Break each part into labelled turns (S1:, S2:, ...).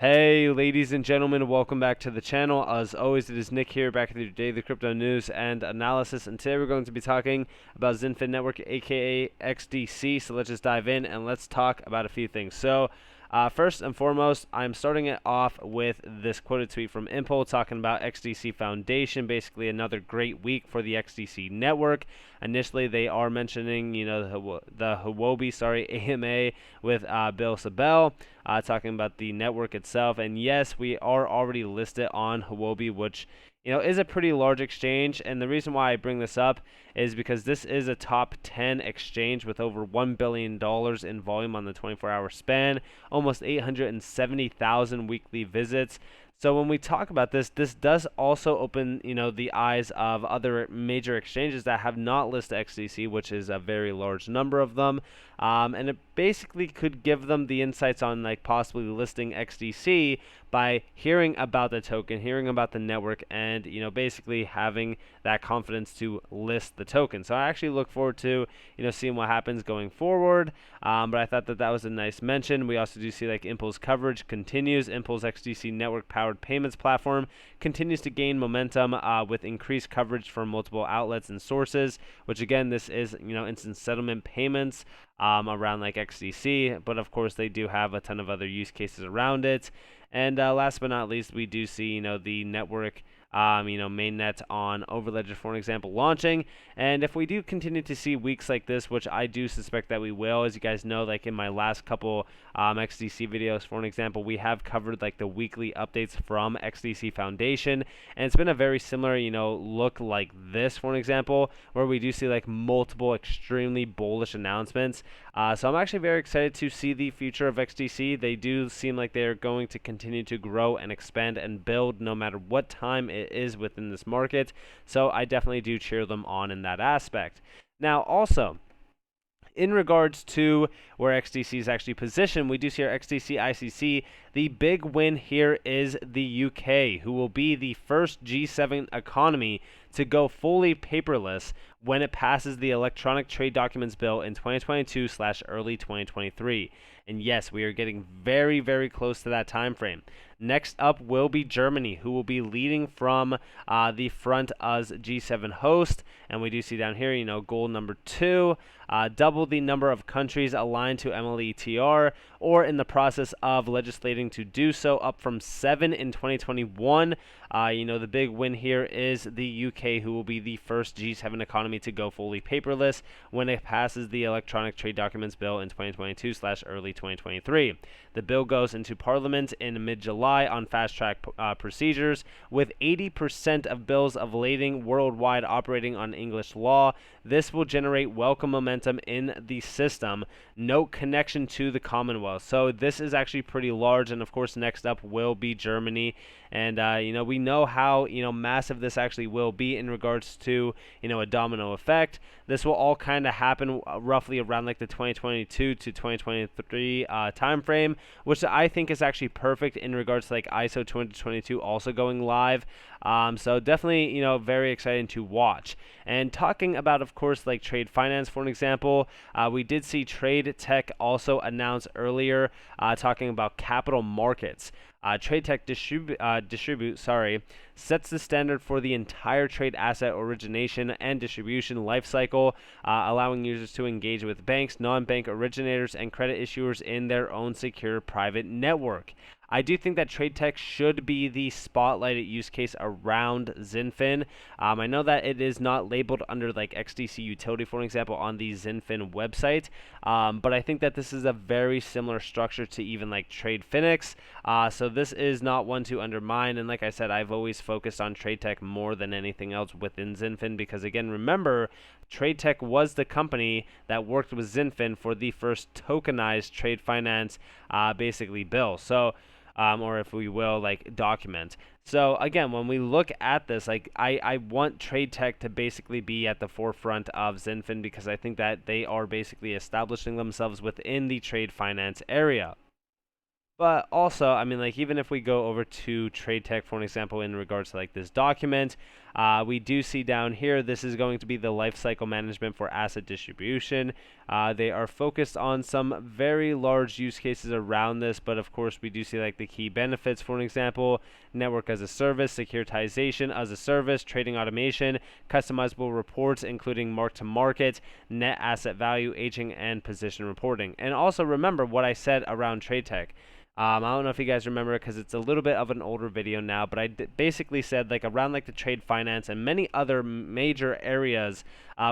S1: Hey, ladies and gentlemen, welcome back to the channel. As always, it is Nick here, back with your daily crypto news and analysis. And today we're going to be talking about Xinfin Network, aka XDC. So let's just dive in and let's talk about a few things. First and foremost, I'm starting it off with this quoted tweet from Impul talking about XDC Foundation. Basically, another great week for the XDC network. Initially, they are mentioning, the Huobi, AMA with Bill Sabel, talking about the network itself. And yes, we are already listed on Huobi, which is a pretty large exchange. And the reason why I bring this up is because this is a top 10 exchange with over $1 billion in volume on the 24-hour span, almost 870,000 weekly visits. So when we talk about this does also open, the eyes of other major exchanges that have not listed XDC, which is a very large number of them. And it basically could give them the insights on like possibly listing XDC by hearing about the token, hearing about the network, and basically having that confidence to list the token. So I actually look forward to seeing what happens going forward. But I thought that was a nice mention. We also do see like Impul's coverage continues. Impul's XDC network powered payments platform continues to gain momentum with increased coverage from multiple outlets and sources. Which again, this is instant settlement payments around like XDC, but of course they do have a ton of other use cases around it. And last but not least, we do see the network, mainnet on Overledger, for an example, launching. And if we do continue to see weeks like this, which I do suspect that we will, as you guys know, like in my last couple XDC videos, for an example, we have covered like the weekly updates from XDC Foundation, and it's been a very similar, look like this, for an example, where we do see like multiple extremely bullish announcements. So I'm actually very excited to see the future of XDC. They do seem like they're going to continue to grow and expand and build no matter what time it is within this market. So I definitely do cheer them on in that aspect. Now, also, in regards to where XDC is actually positioned, we do see our XDC ICC. The big win here is the UK, who will be the first G7 economy to go fully paperless when it passes the Electronic Trade Documents Bill in 2022/early 2023. And yes, we are getting very, very close to that time frame. Next up will be Germany, who will be leading from the front as G7 host. And we do see down here, goal number 2, double the number of countries aligned to MLETR or in the process of legislating to do so, up from 7 in 2021. The big win here is the UK, who will be the first G7 economy to go fully paperless when it passes the Electronic Trade Documents Bill in 2022/early 2023. The bill goes into Parliament in mid-July on fast-track procedures, with 80% of bills of lading worldwide operating on English law. This will generate welcome momentum in the system. Note connection to the Commonwealth. So this is actually pretty large, and of course next up will be Germany. And we know how massive this actually will be in regards to a domino effect. This will all kind of happen roughly around like the 2022 to 2023 time frame, which I think is actually perfect in regards to like ISO 2022 also going live. So definitely very exciting to watch. And talking about, of course, like trade finance, for an example, we did see Trade Tech also announce earlier, talking about capital markets. Trade Tech Distribute sets the standard for the entire trade asset origination and distribution lifecycle, allowing users to engage with banks, non-bank originators, and credit issuers in their own secure private network. I do think that Trade Tech should be the spotlighted use case around Xinfin. I know that it is not labeled under like XDC utility, for example, on the Xinfin website, but I think that this is a very similar structure to even like Trade Phoenix. So this is not one to undermine. And like I said, I've always focused on Trade Tech more than anything else within Xinfin, because again, remember, Trade Tech was the company that worked with Xinfin for the first tokenized trade finance basically bill. So or if we will, like document. So again, when we look at this, like I want Trade Tech to basically be at the forefront of Xinfin, because I think that they are basically establishing themselves within the trade finance area. But also, I mean, like, even if we go over to Trade Tech, for an example, in regards to like this document, we do see down here, this is going to be the life cycle management for asset distribution. They are focused on some very large use cases around this, but of course, we do see like the key benefits, for an example, network as a service, securitization as a service, trading automation, customizable reports, including mark to market, net asset value, aging, and position reporting. And also remember what I said around Trade Tech. I don't know if you guys remember it because it's a little bit of an older video now, but I basically said like around like the trade finance and many other major areas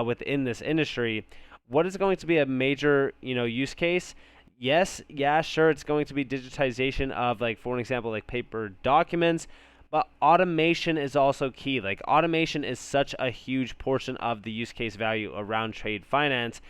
S1: within this industry, what is going to be a major use case? Yes, yeah, sure, it's going to be digitization of like, for an example, like paper documents, but automation is also key. Like automation is such a huge portion of the use case value around trade finance,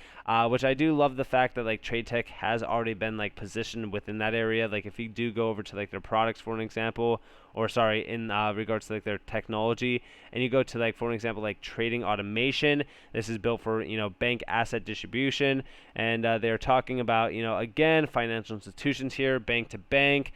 S1: which I do love the fact that like trade tech has already been like positioned within that area. Like if you do go over to like their products, for an example, or sorry, in regards to like their technology, and you go to like, for an example, like trading automation, this is built for bank asset distribution, and they're talking about again, financial institutions here, bank to bank.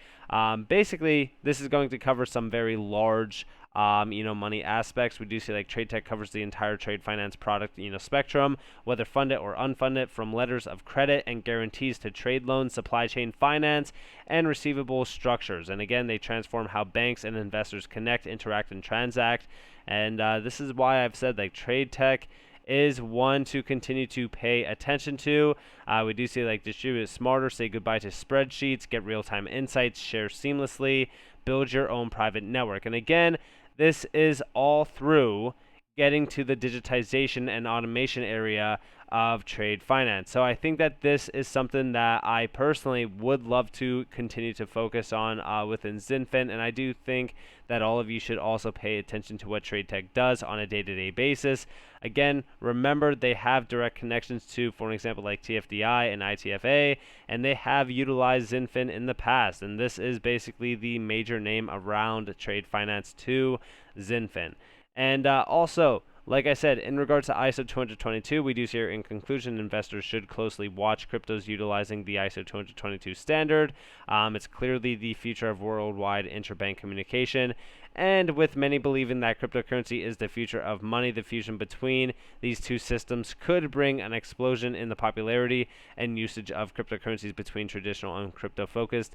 S1: Basically, this is going to cover some very large money aspects. We do see like trade tech covers the entire trade finance product, spectrum, whether funded or unfunded, from letters of credit and guarantees to trade loans, supply chain finance, and receivable structures. And again, they transform how banks and investors connect, interact, and transact. And this is why I've said like trade tech is one to continue to pay attention to. We do see like distribute smarter, say goodbye to spreadsheets, get real-time insights, share seamlessly, build your own private network. And again, this is all through getting to the digitization and automation area of trade finance. So I think that this is something that I personally would love to continue to focus on within Xinfin, and I do think that all of you should also pay attention to what trade tech does on a day-to-day basis. Again, remember they have direct connections to, for an example, like TFDI and ITFA, and they have utilized Xinfin in the past, and this is basically the major name around trade finance to Xinfin. And also, like I said, in regards to ISO 222, we do see here in conclusion, investors should closely watch cryptos utilizing the ISO 222 standard. It's clearly the future of worldwide interbank communication, and with many believing that cryptocurrency is the future of money, the fusion between these two systems could bring an explosion in the popularity and usage of cryptocurrencies between traditional and crypto-focused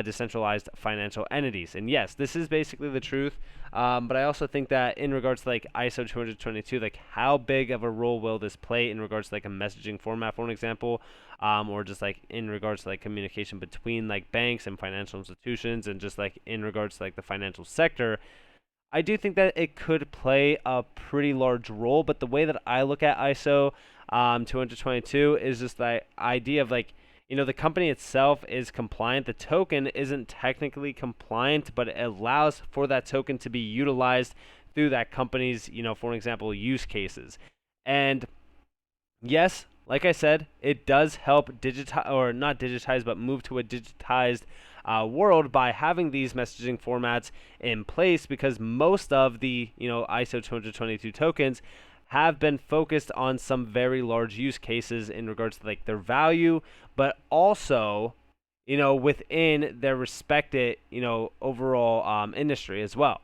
S1: decentralized financial entities. And yes, this is basically the truth. But I also think that in regards to like ISO 222, like how big of a role will this play in regards to like a messaging format, for an example, or just like in regards to like communication between like banks and financial institutions, and just like in regards to like the financial sector. I do think that it could play a pretty large role, but the way that I look at ISO 222 is just the idea of like, the company itself is compliant. The token isn't technically compliant, but it allows for that token to be utilized through that company's, for example, use cases. And yes, like I said, it does help digitize, or not digitize, but move to a digitized world by having these messaging formats in place, because most of the, ISO 222 tokens have been focused on some very large use cases in regards to like their value, but also, within their respected, overall industry as well.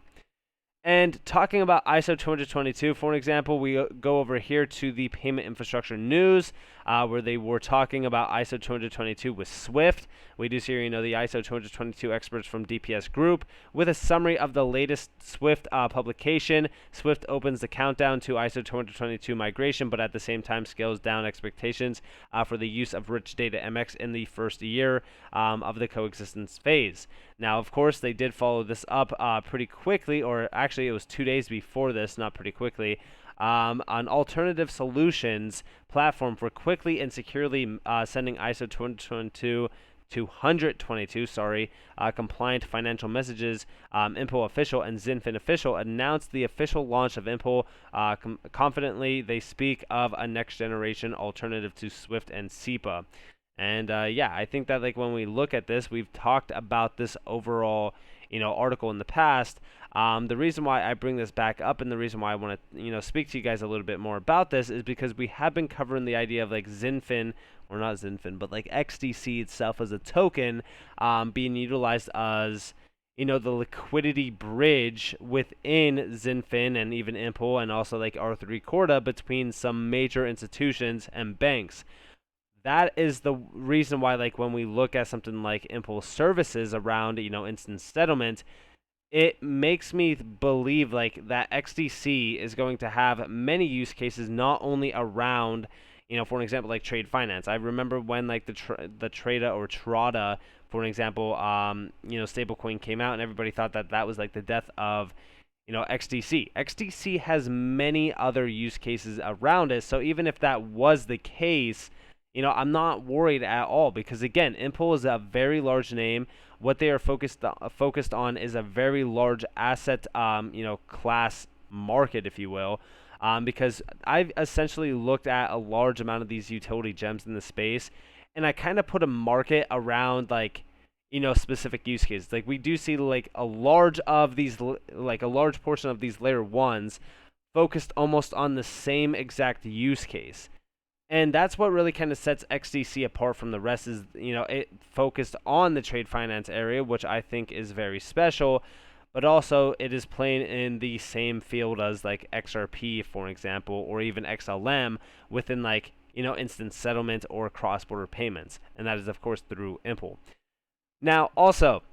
S1: And talking about ISO 222, for an example, we go over here to the payment infrastructure news, where they were talking about ISO 222 with Swift. We do see here, the ISO 222 experts from DPS Group with a summary of the latest Swift publication. Swift opens the countdown to ISO 222 migration, but at the same time scales down expectations for the use of rich data MX in the first year of the coexistence phase. Now, of course, they did follow this up pretty quickly, or actually it was 2 days before this, not pretty quickly, an alternative solutions platform for quickly and securely sending ISO 222 compliant financial messages. Impel Official and Xinfin Official announced the official launch of Impel. Confidently, they speak of a next generation alternative to Swift and SEPA. And yeah, I think that like when we look at this, we've talked about this overall, article in the past. The reason why I bring this back up, and the reason why I want to, speak to you guys a little bit more about this, is because we have been covering the idea of like Xinfin or not Xinfin, but like XDC itself as a token, being utilized as the liquidity bridge within Xinfin and even Impul and also like R3 Corda between some major institutions and banks. That is the reason why, like, when we look at something like Impulse services around, instant settlement, it makes me believe like that XDC is going to have many use cases, not only around, for an example, like trade finance. I remember when like the Trada or Trada, for an example, stablecoin came out, and everybody thought that that was like the death of XDC. XDC has many other use cases around it, so even if that was the case, I'm not worried at all, because again, Impul is a very large name. What they are focused on is a very large asset, class market, if you will, because I've essentially looked at a large amount of these utility gems in the space, and I kind of put a market around like, specific use cases. Like we do see like a large portion of these layer ones focused almost on the same exact use case. And that's what really kind of sets XDC apart from the rest is, it focused on the trade finance area, which I think is very special, but also it is playing in the same field as like XRP, for example, or even XLM within like, instant settlement or cross-border payments. And that is, of course, through Impul. Now, also,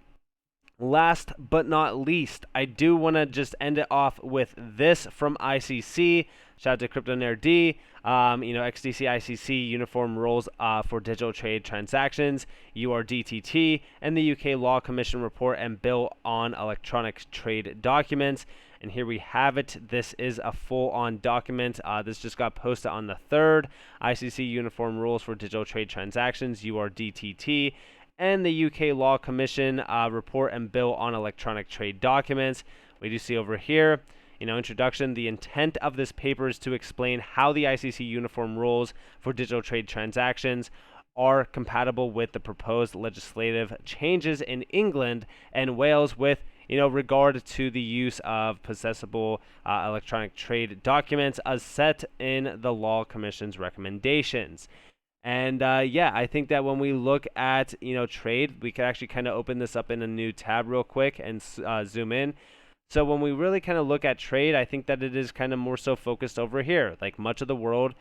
S1: last but not least, I do want to just end it off with this from ICC. Shout out to Crypto Nerd D. XDC ICC uniform rules for digital trade transactions, URDTT, and the UK Law Commission report and bill on electronic trade documents. And here we have it. This is a full-on document. This just got posted on the 3rd. ICC uniform rules for digital trade transactions, URDTT, and the UK Law Commission report and bill on electronic trade documents. We do see over here, introduction. The intent of this paper is to explain how the ICC uniform rules for digital trade transactions are compatible with the proposed legislative changes in England and Wales with, regard to the use of possessable electronic trade documents as set in the Law Commission's recommendations. And I think that when we look at, trade, we can actually kind of open this up in a new tab real quick and zoom in. So when we really kind of look at trade, I think that it is kind of more so focused over here. Like much of the world,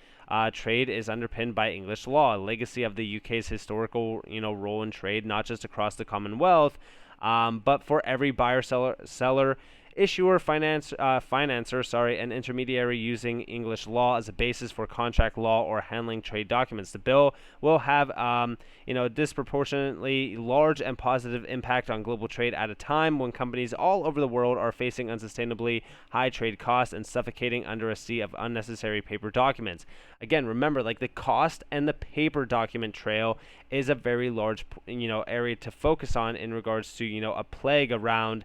S1: trade is underpinned by English law, a legacy of the UK's historical, role in trade, not just across the Commonwealth, but for every buyer, seller, issuer, financer, and intermediary using English law as a basis for contract law or handling trade documents. The bill will have, a disproportionately large and positive impact on global trade at a time when companies all over the world are facing unsustainably high trade costs and suffocating under a sea of unnecessary paper documents. Again, remember, like the cost and the paper document trail is a very large, area to focus on in regards to, a plague around,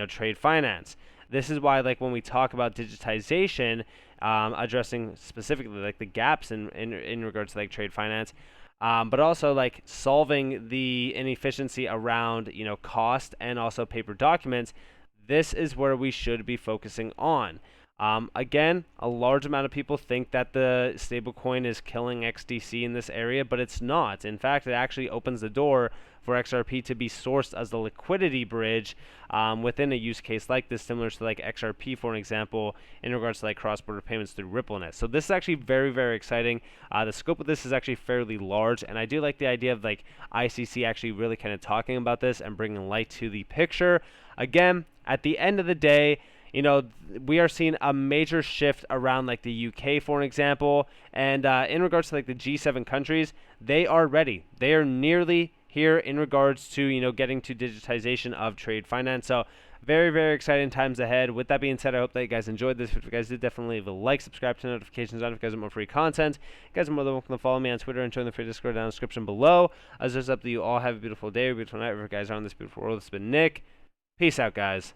S1: trade finance. This is why, like, when we talk about digitization, addressing specifically like the gaps in regards to like trade finance, but also like solving the inefficiency around, cost and also paper documents, this is where we should be focusing on. Again, a large amount of people think that the stablecoin is killing XDC in this area, but it's not. In fact, it actually opens the door for XRP to be sourced as the liquidity bridge within a use case like this, similar to like XRP, for an example, in regards to like cross-border payments through RippleNet. So this is actually very, very exciting. The scope of this is actually fairly large, and I do like the idea of like ICC actually really kind of talking about this and bringing light to the picture. Again, at the end of the day, we are seeing a major shift around like the UK, for an example, and in regards to like the G7 countries, they are ready. They are nearly here in regards to, getting to digitization of trade finance. So very, very exciting times ahead. With that being said, I hope that you guys enjoyed this. If you guys did, definitely leave a like, subscribe to notifications on if you guys want more free content. You guys are more than welcome to follow me on Twitter and join the free Discord down in the description below. As it's up to you all, have a beautiful day or beautiful night wherever you guys are on this beautiful world. It's been Nick. Peace out, guys.